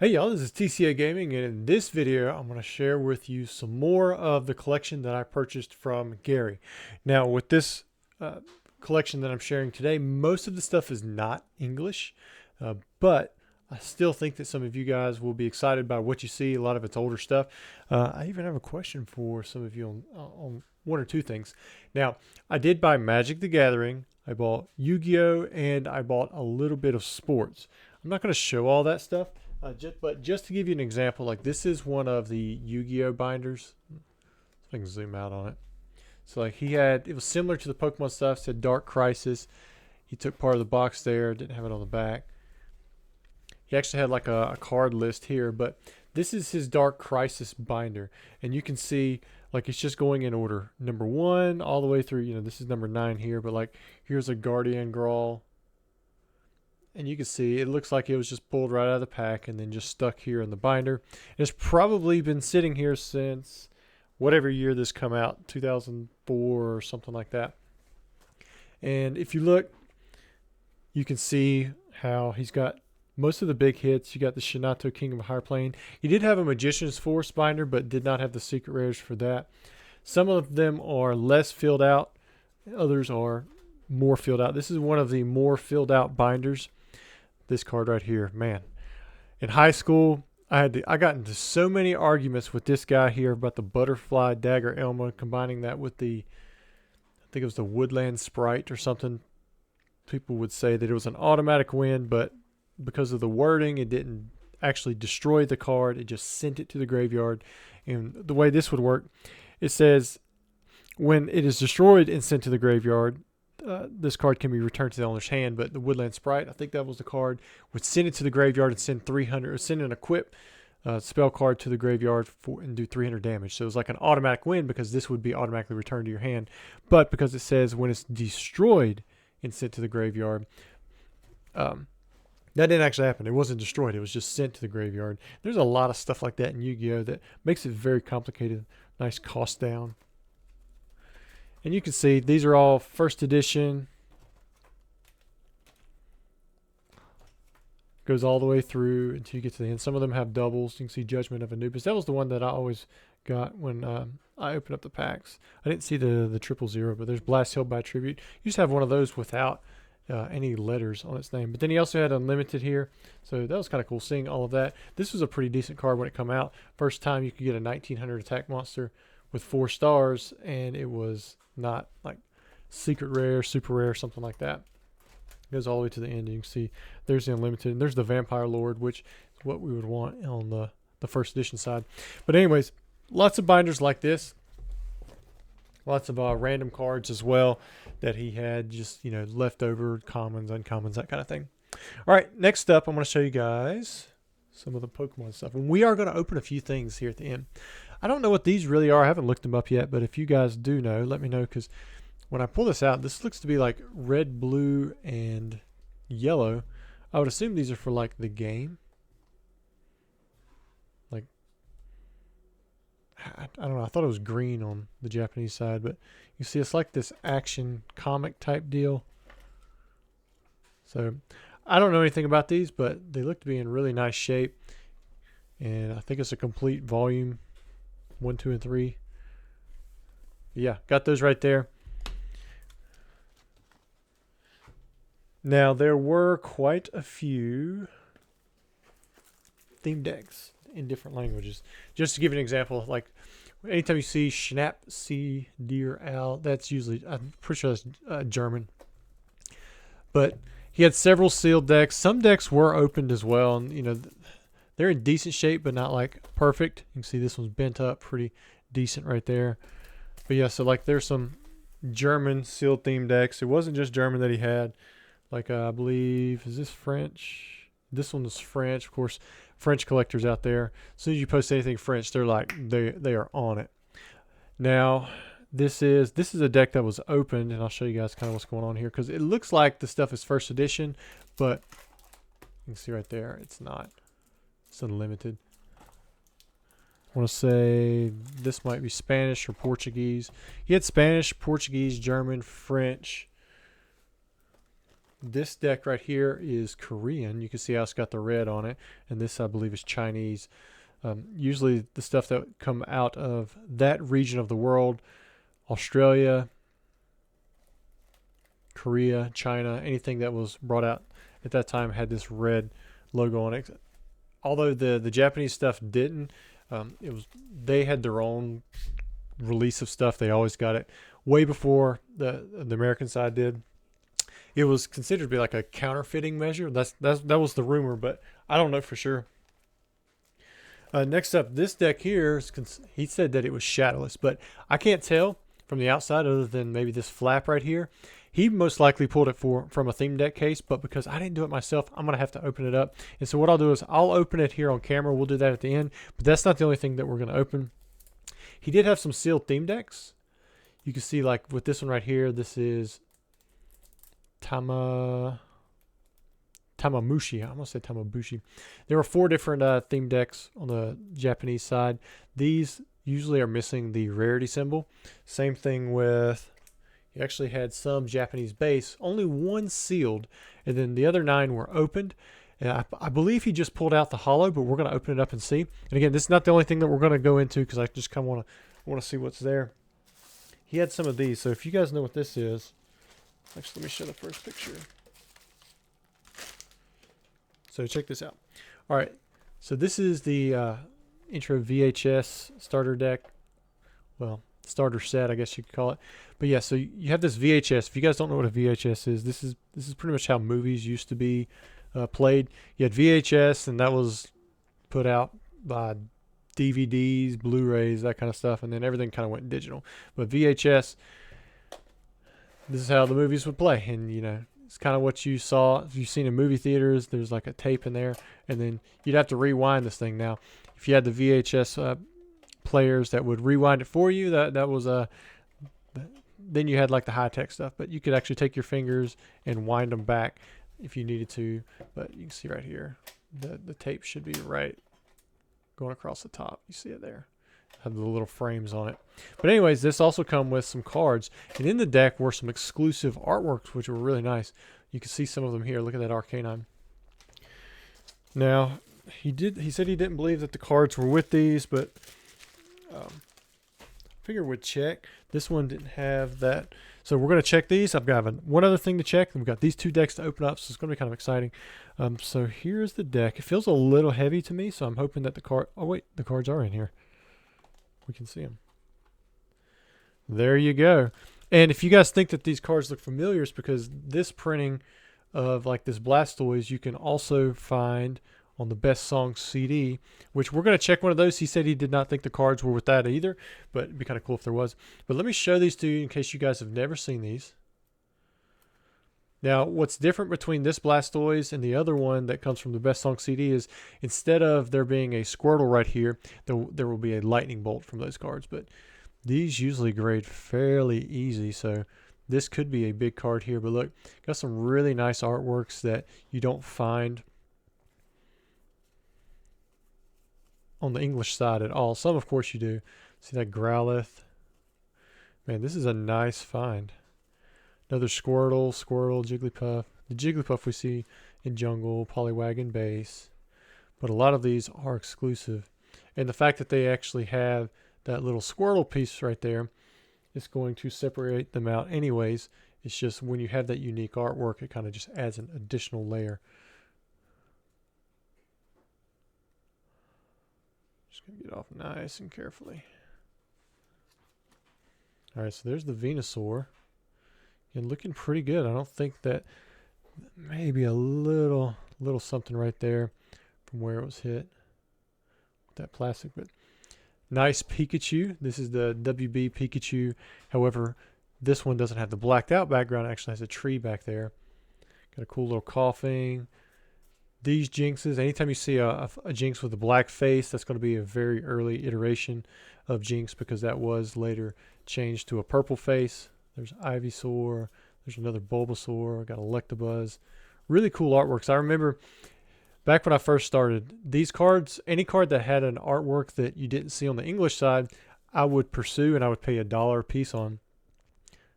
Hey y'all, this is TCA Gaming, and in this video I'm going to share with you some more of the collection that I purchased from Gary. Now with this uh, collection that I'm sharing today, most of the stuff is not English, but I still think that some of you guys will be excited by what you see. A lot of it's older stuff. I even have a question for some of you on one or two things. Now, I did buy Magic the Gathering, I bought Yu-Gi-Oh, and I bought a little bit of sports. I'm not going to show all that stuff. But just to give you an example, like this is one of the Yu-Gi-Oh binders. If I can zoom out on it. So like it was similar to the Pokemon stuff. Said Dark Crisis. He took part of the box there. Didn't have it on the back. He actually had like a card list here, but this is his Dark Crisis binder, and you can see like it's just going in order, number 1 all the way through. This is number 9 here, but like here's a Guardian Grawl. And you can see it looks like it was just pulled right out of the pack and then just stuck here in the binder. It's probably been sitting here since whatever year this come out, 2004 or something like that. And if you look, you can see how he's got most of the big hits. You got the Shinato King of Higher Plane. He did have a Magician's Force binder, but did not have the secret rares for that. Some of them are less filled out. Others are more filled out. This is one of the more filled out binders. This card right here, man. In high school, I got into so many arguments with this guy here about the Butterfly Dagger Elma, combining that with I think it was the Woodland Sprite or something. People would say that it was an automatic win, but because of the wording, it didn't actually destroy the card. It just sent it to the graveyard. And the way this would work, it says when it is destroyed and sent to the graveyard, this card can be returned to the owner's hand, but the Woodland Sprite, I think that was the card, would send it to the graveyard and send 300, or send an equip spell card to the graveyard and do 300 damage. So it was like an automatic win because this would be automatically returned to your hand. But because it says when it's destroyed and sent to the graveyard, that didn't actually happen. It wasn't destroyed. It was just sent to the graveyard. There's a lot of stuff like that in Yu-Gi-Oh that makes it very complicated. Nice cost down. And you can see these are all first edition. Goes all the way through until you get to the end. Some of them have doubles. You can see Judgment of Anubis. That was the one that I always got when I opened up the packs. I didn't see the 000, but there's Blast Held by Tribute. You just have one of those without any letters on its name. But then he also had Unlimited here. So that was kind of cool seeing all of that. This was a pretty decent card when it came out. First time you could get a 1900 attack monster with 4 stars, and it was not like secret rare, super rare, something like that. It goes all the way to the end. You can see there's the Unlimited, and there's the Vampire Lord, which is what we would want on the first edition side. But anyways, lots of binders like this. Lots of random cards as well that he had, just leftover commons, uncommons, that kind of thing. All right, next up, I'm going to show you guys some of the Pokemon stuff, and we are going to open a few things here at the end. I don't know what these really are. I haven't looked them up yet, but if you guys do know, let me know, because when I pull this out, this looks to be like red, blue, and yellow. I would assume these are for like the game. Like, I don't know. I thought it was green on the Japanese side, but you see it's like this action comic type deal. So I don't know anything about these, but they look to be in really nice shape. And I think it's a complete volume. 1, 2, and 3. Yeah, got those right there. Now, there were quite a few theme decks in different languages. Just to give you an example, like anytime you see Schnapp, C, Deer, Owl, that's usually, I'm pretty sure that's German. But he had several sealed decks. Some decks were opened as well, and they're in decent shape, but not like perfect. You can see this one's bent up pretty decent right there. But yeah, so like there's some German sealed theme decks. It wasn't just German that he had. Like I believe, is this French? This one is French. Of course, French collectors out there, as soon as you post anything French, they're like, they are on it. Now, this is a deck that was opened, and I'll show you guys kind of what's going on here, because it looks like the stuff is first edition, but you can see right there, it's not. It's unlimited. I want to say this might be Spanish or Portuguese. He had Spanish, Portuguese, German, French. This deck right here is Korean. You can see how it's got the red on it. And this, I believe, is Chinese. Usually the stuff that come out of that region of the world, Australia, Korea, China, anything that was brought out at that time had this red logo on it. Although the Japanese stuff didn't, they had their own release of stuff. They always got it way before the American side did. It was considered to be like a counterfeiting measure. That was the rumor, but I don't know for sure. Next up, this deck here, he said that it was shadowless, but I can't tell from the outside other than maybe this flap right here. He most likely pulled it from a theme deck case, but because I didn't do it myself, I'm going to have to open it up. And so what I'll do is I'll open it here on camera. We'll do that at the end, but that's not the only thing that we're going to open. He did have some sealed theme decks. You can see like with this one right here, this is Tamamushi. I'm going to say Tamabushi. There were 4 different theme decks on the Japanese side. These usually are missing the rarity symbol. Same thing with... He actually had some Japanese base, only 1 sealed, and then the other 9 were opened. And I believe he just pulled out the hollow, but we're going to open it up and see. And again, this is not the only thing that we're going to go into because I just kind of want to see what's there. He had some of these, so if you guys know what this is, actually let me show the first picture. So check this out. All right, so this is the intro VHS starter deck. Well, starter set, I guess you could call it. But yeah, so you have this VHS. If you guys don't know what a VHS is, this is pretty much how movies used to be played. You had VHS, and that was put out by DVDs, Blu-rays, that kind of stuff, and then everything kind of went digital. But VHS, this is how the movies would play, and you know, it's kind of what you saw. If you've seen in movie theaters, there's like a tape in there, and then you'd have to rewind this thing. Now, if you had the VHS players that would rewind it for you, that was then you had like the high-tech stuff, but you could actually take your fingers and wind them back if you needed to. But you can see right here, the tape should be right going across the top. You see it there. Have the little frames on it. But anyways, this also come with some cards, and in the deck were some exclusive artworks which were really nice. You can see some of them here. Look at that Arcanine. Now he said he didn't believe that the cards were with these, but figure we'd check. This one didn't have that, so we're going to check these. I've got one other thing to check, and we've got these 2 decks to open up, so it's going to be kind of exciting. So here's the deck. It feels a little heavy to me, so I'm hoping that the cards are in here. We can see them. There you go. And if you guys think that these cards look familiar, it's because this printing of like this Blastoise you can also find on the Best Songs CD, which we're going to check one of those. He said he did not think the cards were with that either, but it'd be kind of cool if there was. But let me show these to you in case you guys have never seen these. Now, what's different between this Blastoise and the other one that comes from the Best Song CD is instead of there being a Squirtle right here, there will be a lightning bolt from those cards. But these usually grade fairly easy, so this could be a big card here. But look, got some really nice artworks that you don't find on the English side at all. Some, of course, you do. See that Growlithe? Man, this is a nice find. Another Squirtle, Jigglypuff. The Jigglypuff we see in Jungle, Poliwag Base. But a lot of these are exclusive. And the fact that they actually have that little Squirtle piece right there is going to separate them out anyways. It's just when you have that unique artwork, it kind of just adds an additional layer. Just going to get off nice and carefully. Alright, so there's the Venusaur. And looking pretty good. I don't think that, maybe a little something right there from where it was hit with that plastic. But nice Pikachu. This is the WB Pikachu. However, this one doesn't have the blacked out background. It actually has a tree back there. Got a cool little coughing. These Jinxes, anytime you see a Jinx with a black face, that's going to be a very early iteration of Jinx because that was later changed to a purple face. There's Ivysaur. There's another Bulbasaur. Got Electabuzz. Really cool artworks. I remember back when I first started, these cards, any card that had an artwork that you didn't see on the English side, I would pursue and I would pay $1 a piece on.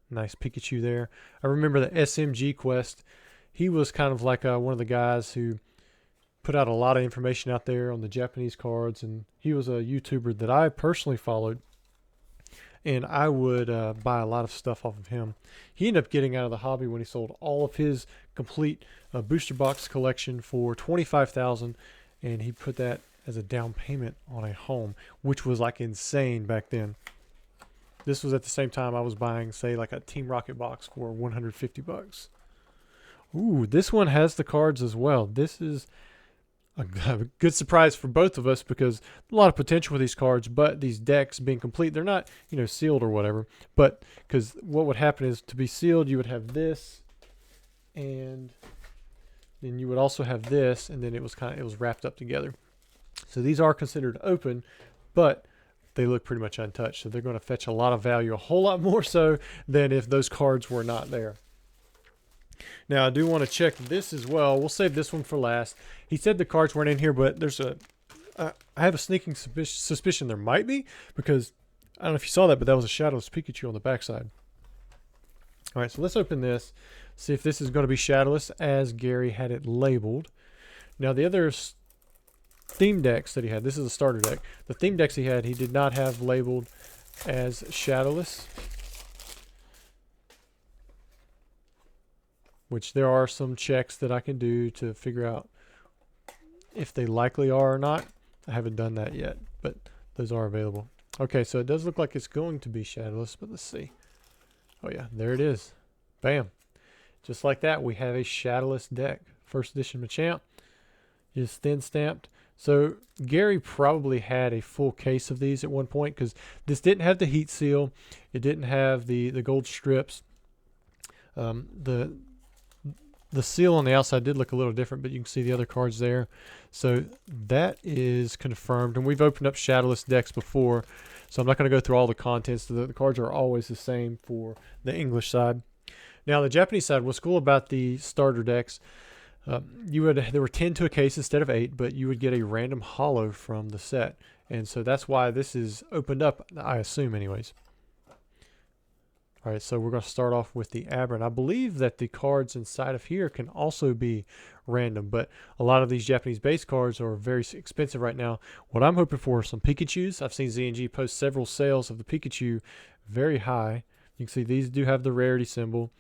Nice Pikachu there. I remember the SMG quest. he was kind of like one of the guys who put out a lot of information out there on the Japanese cards, and he was a YouTuber that I personally followed, and I would buy a lot of stuff off of him. He ended up getting out of the hobby when he sold all of his complete booster box collection for $25,000, and he put that as a down payment on a home, which was like insane back then. This was at the same time I was buying, say, like a Team Rocket box for $150. Ooh, this one has the cards as well. This is a good surprise for both of us because a lot of potential with these cards, but these decks being complete, they're not, sealed or whatever. But because what would happen is, to be sealed, you would have this, and then you would also have this, and then it was wrapped up together. So these are considered open, but they look pretty much untouched. So they're going to fetch a lot of value, a whole lot more so than if those cards were not there. Now, I do want to check this as well. We'll save this one for last. He said the cards weren't in here, but there's I have a sneaking suspicion there might be, because I don't know if you saw that, but that was a shadowless Pikachu on the backside. All right, so let's open this, see if this is going to be shadowless as Gary had it labeled. Now, the other theme decks that he had, this is a starter deck. The theme decks he had, he did not have labeled as shadowless, which there are some checks that I can do to figure out if they likely are or not. I haven't done that yet, but those are available. Okay, so it does look like it's going to be shadowless, but let's see. Oh yeah, there it is. Bam. Just like that, we have a shadowless deck. First edition Machamp is thin stamped. So Gary probably had a full case of these at one point, because this didn't have the heat seal. It didn't have the gold strips. The seal on the outside did look a little different, but you can see the other cards there. So that is confirmed. And we've opened up shadowless decks before, so I'm not going to go through all the contents. The cards are always the same for the English side. Now, the Japanese side, what's cool about the starter decks, there were 10 to a case instead of 8, but you would get a random holo from the set. And so that's why this is opened up, I assume anyways. All right, so we're going to start off with the Aberrant. I believe that the cards inside of here can also be random, but a lot of these Japanese base cards are very expensive right now. What I'm hoping for are some Pikachus. I've seen ZNG post several sales of the Pikachu very high. You can see these do have the rarity symbol.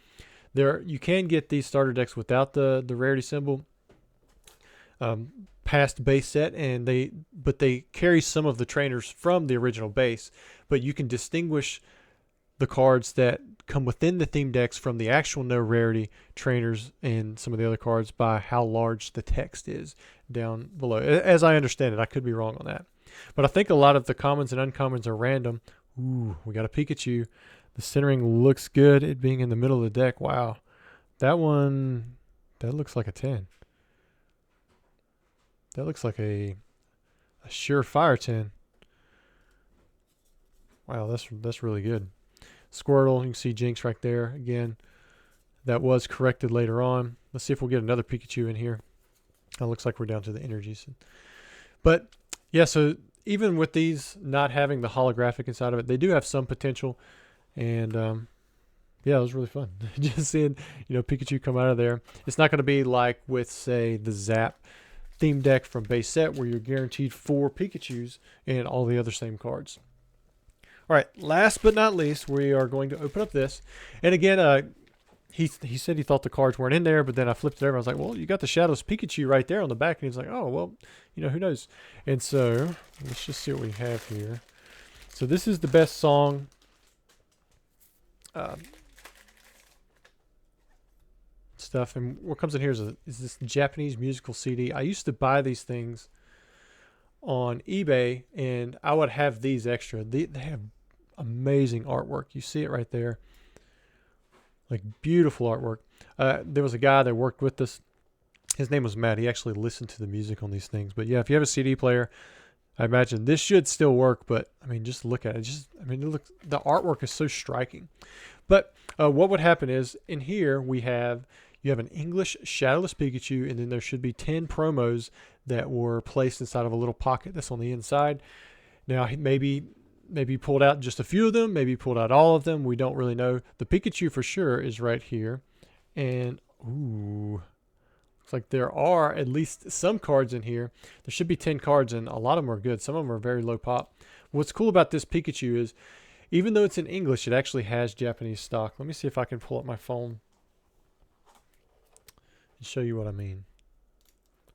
You can get these starter decks without the rarity symbol past base set, but they carry some of the trainers from the original base, but you can distinguish the cards that come within the theme decks from the actual no rarity trainers and some of the other cards by how large the text is down below. As I understand it, I could be wrong on that. But I think a lot of the commons and uncommons are random. Ooh, we got a Pikachu. The centering looks good, it being in the middle of the deck. Wow. That one, that looks like a 10. That looks like a surefire 10. Wow, that's really good. Squirtle, you can see Jinx right there. Again, that was corrected later on. Let's see if we'll get another Pikachu in here. It looks like we're down to the energies. But yeah, so even with these not having the holographic inside of it, they do have some potential. And yeah, it was really fun. Just seeing, Pikachu come out of there. It's not going to be like with, say, the Zap theme deck from base set where you're guaranteed 4 Pikachus and all the other same cards. All right, last but not least, we are going to open up this. And again, he said he thought the cards weren't in there, but then I flipped it over. I was like, well, you got the Shadowless Pikachu right there on the back. And he's like, oh, well, who knows? And so let's just see what we have here. So this is the best song stuff. And what comes in here is this Japanese musical CD. I used to buy these things on eBay, and I would have these extra. They have amazing artwork. You see it right there. Like beautiful artwork. There was a guy that worked with us. His name was Matt. He actually listened to the music on these things. But yeah, if you have a CD player, I imagine this should still work. But I mean, just look at it. The artwork is so striking. But what would happen is in here you have an English Shadowless Pikachu, and then there should be 10 promos that were placed inside of a little pocket that's on the inside. Now, maybe pulled out just a few of them, maybe pulled out all of them. We don't really know. The Pikachu for sure is right here. And Ooh. Looks like there are at least some cards in here. There should be 10 cards, and a lot of them are good. Some of them are very low pop. What's cool about this Pikachu is, even though it's in English, it actually has Japanese stock. Let me see if I can pull up my phone and show you what I mean.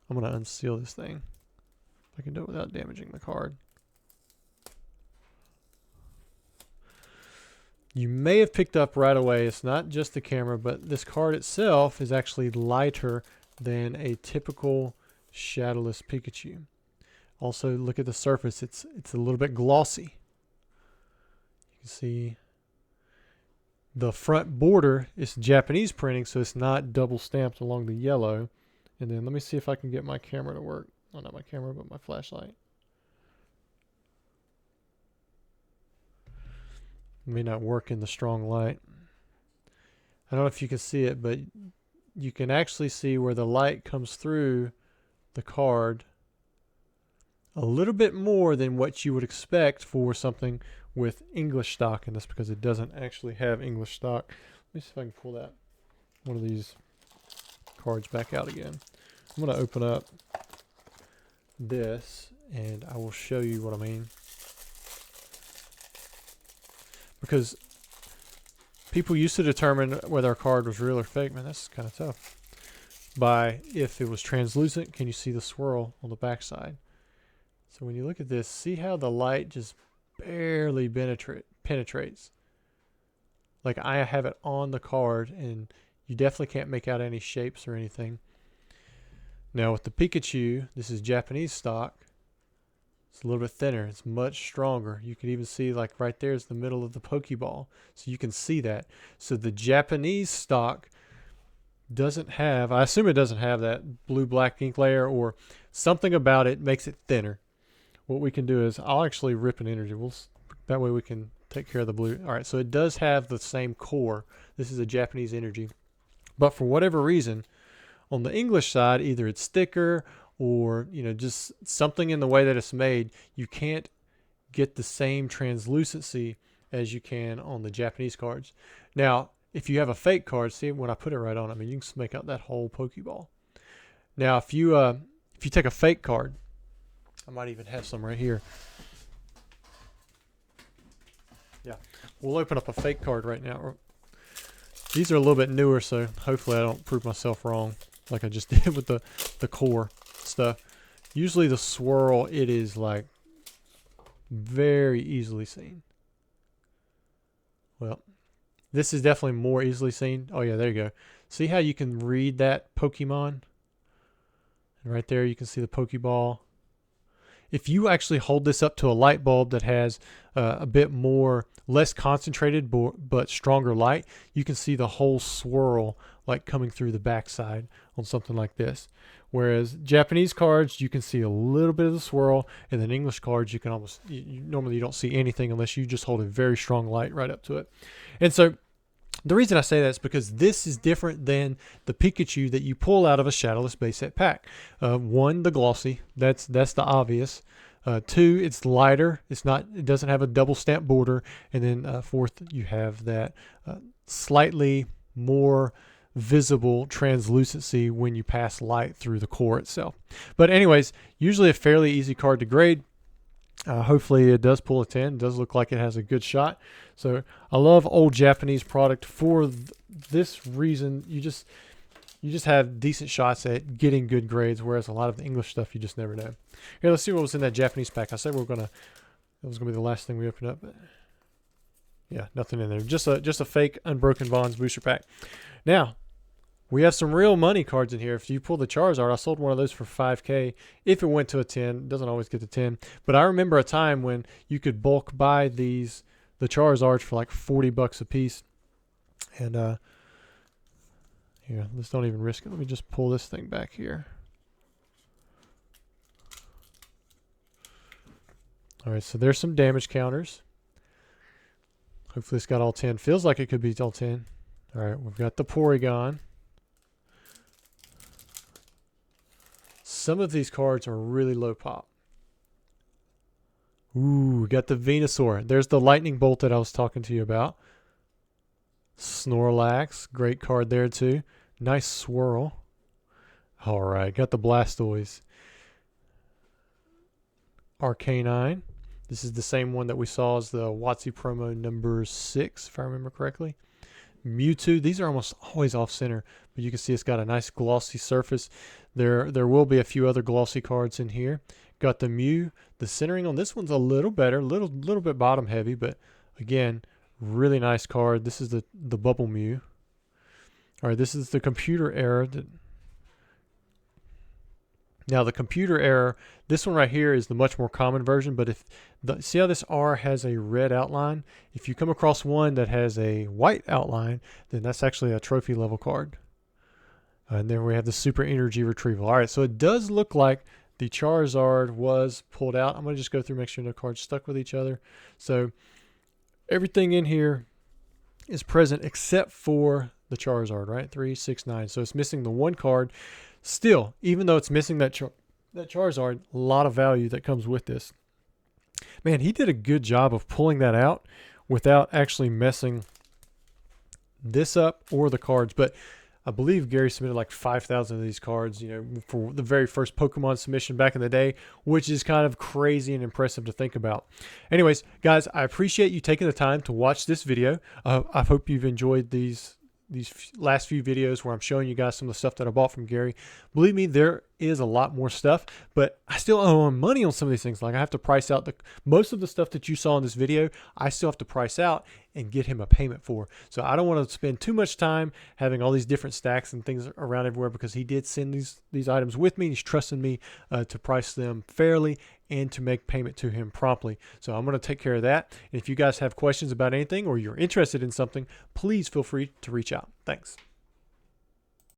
I'm going to unseal this thing. If I can do it without damaging the card. You may have picked up right away, it's not just the camera, but this card itself is actually lighter than a typical shadowless Pikachu. Also, look at the surface. It's a little bit glossy. You can see the front border is Japanese printing, so it's not double stamped along the yellow. And then let me see if I can get my camera to work. Well, not my camera, but my flashlight. It may not work in the strong light. I don't know if you can see it, but you can actually see where the light comes through the card a little bit more than what you would expect for something with English stock in this, because it doesn't actually have English stock. Let me see if I can pull that one of these cards back out again. I'm going to open up this and I will show you what I mean. Because people used to determine whether a card was real or fake. Man, that's kind of tough. By if it was translucent, can you see the swirl on the backside? So when you look at this, see how the light just barely penetrates. Like I have it on the card, and you definitely can't make out any shapes or anything. Now with the Pikachu, this is Japanese stock. It's a little bit thinner. It's much stronger. You can even see, like right there is the middle of the Pokeball. So you can see that. So the Japanese stock doesn't have, I assume it doesn't have that blue-black ink layer, or something about it makes it thinner. What we can do is, I'll actually rip an energy. That way we can take care of the blue. All right, so it does have the same core. This is a Japanese energy. But for whatever reason, on the English side, either it's thicker or, you know, just something in the way that it's made, you can't get the same translucency as you can on the Japanese cards. Now, if you have a fake card, see when I put it right on, I mean, you can just make out that whole Pokeball. Now, if you take a fake card, I might even have some right here. Yeah, we'll open up a fake card right now. These are a little bit newer, so hopefully I don't prove myself wrong like I just did with the core stuff. Usually the swirl, it is like very easily seen. Well, this is definitely more easily seen. Oh yeah, there you go. See how you can read that Pokemon? And right there you can see the Pokeball. If you actually hold this up to a light bulb that has a bit more, less concentrated but stronger light, you can see the whole swirl like coming through the backside on something like this. Whereas Japanese cards, you can see a little bit of the swirl, and then English cards, you can almost, normally you don't see anything unless you just hold a very strong light right up to it. And so the reason I say that is because this is different than the Pikachu that you pull out of a shadowless base set pack. One, the glossy, that's the obvious. Two, it's lighter. It doesn't have a double stamp border. And then fourth, you have that slightly more visible translucency when you pass light through the core itself. But anyways, usually a fairly easy card to grade. Hopefully it does pull a 10. It does look like it has a good shot. So I love old Japanese product for this reason. You just have decent shots at getting good grades, whereas a lot of the English stuff you just never know. Here, let's see what was in that Japanese pack. I said that was gonna be the last thing we opened up. But yeah, nothing in there. Just a fake Unbroken Bonds booster pack. Now, we have some real money cards in here. If you pull the Charizard, I sold one of those for $5K. If it went to a 10, it doesn't always get to 10. But I remember a time when you could bulk buy the Charizards for like $40 a piece. And here, let's don't even risk it. Let me just pull this thing back here. All right, so there's some damage counters. Hopefully it's got all 10. Feels like it could be all 10. All right, we've got the Porygon. Some of these cards are really low pop. Ooh, we got the Venusaur. There's the Lightning Bolt that I was talking to you about. Snorlax, great card there too. Nice swirl. All right, got the Blastoise. Arcanine. This is the same one that we saw as the WotC promo number 6, if I remember correctly. Mewtwo. These are almost always off center, but you can see it's got a nice glossy surface. There will be a few other glossy cards in here. Got the Mew. The centering on this one's a little better, little bit bottom heavy, but again, really nice card. This is the Bubble Mew. All right, this is the computer error. Now the computer error, this one right here is the much more common version, but see how this R has a red outline? If you come across one that has a white outline, then that's actually a trophy level card. And then we have the super energy retrieval. All right, so it does look like the Charizard was pulled out. I'm going to just go through, make sure no cards stuck with each other. So everything in here is present except for the Charizard, right? 3, 6, 9. So it's missing the one card. Still, even though it's missing that Charizard, a lot of value that comes with this. Man, he did a good job of pulling that out without actually messing this up or the cards. But I believe Gary submitted like 5,000 of these cards, you know, for the very first Pokemon submission back in the day, which is kind of crazy and impressive to think about. Anyways, guys, I appreciate you taking the time to watch this video. I hope you've enjoyed these last few videos where I'm showing you guys some of the stuff that I bought from Gary. Believe me, there is a lot more stuff, but I still owe him money on some of these things. Like I have to price out most of the stuff that you saw in this video. I still have to price out and get him a payment for. So I don't want to spend too much time having all these different stacks and things around everywhere, because he did send these items with me. He's trusting me to price them fairly and to make payment to him promptly. So I'm going to take care of that. And if you guys have questions about anything or you're interested in something, please feel free to reach out. Thanks.